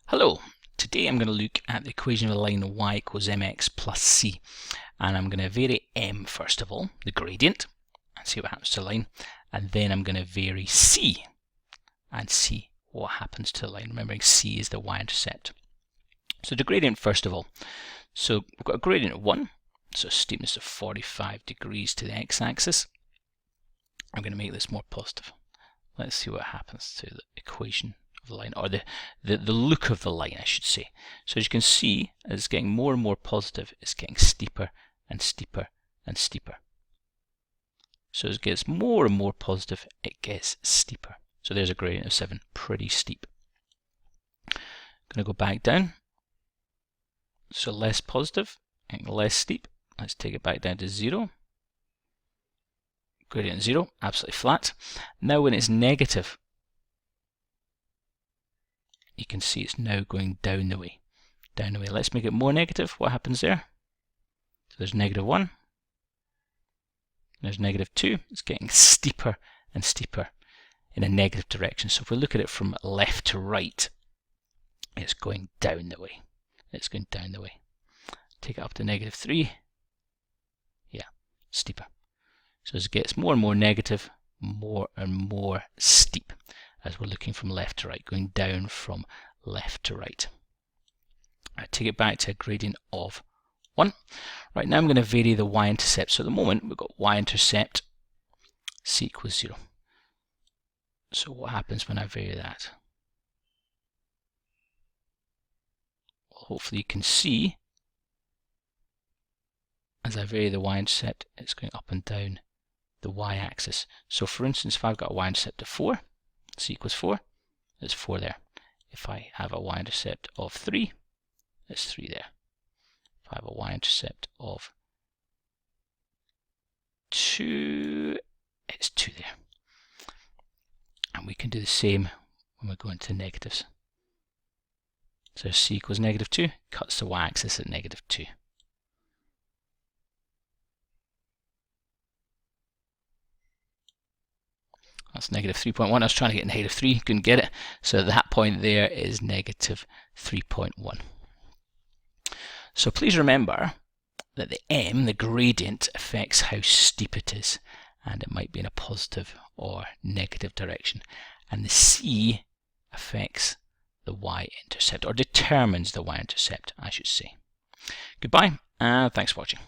Hello, today I'm going to look at the equation of a line y equals mx plus c, and I'm going to vary m first of all, the gradient, and see what happens to the line, and then I'm going to vary c and see what happens to the line, remembering c is the y-intercept. So the gradient first of all, so we've got a gradient of 1, so steepness of 45 degrees to the x-axis. I'm going to make this more positive. Let's see what happens to the equation of the line, or the look of the line, I should say. So as you can see, as it's getting more and more positive, it's getting steeper and steeper and steeper. So as it gets more and more positive, it gets steeper. So there's a gradient of 7, pretty steep. I'm going to go back down. So less positive and less steep. Let's take it back down to 0. Gradient 0, absolutely flat. Now when it's negative, you can see it's now going down the way. Down the way. Let's make it more negative. What happens there? So there's negative 1. There's negative 2. It's getting steeper and steeper in a negative direction. So if we look at it from left to right, it's going down the way. It's going down the way. Take it up to negative 3. Yeah, steeper. So as it gets more and more negative, more and more steep, as we're looking from left to right, going down from left to right. I take it back to a gradient of 1. Right, now I'm going to vary the y-intercept. So at the moment, we've got y-intercept c equals 0. So what happens when I vary that? Well, hopefully you can see, as I vary the y-intercept, it's going up and down the y-axis. So for instance, if I've got a y-intercept of 4, c equals 4, there's 4 there. If I have a y-intercept of 3, there's 3 there. If I have a y-intercept of 2, it's 2 there. And we can do the same when we go into negatives. So c equals negative 2, cuts the y-axis at negative 2. That's negative 3.1. I was trying to get negative 3, couldn't get it. So that point there is negative 3.1. So please remember that the m, the gradient, affects how steep it is. And it might be in a positive or negative direction. And the c affects the y-intercept, or determines the y-intercept, I should say. Goodbye, and thanks for watching.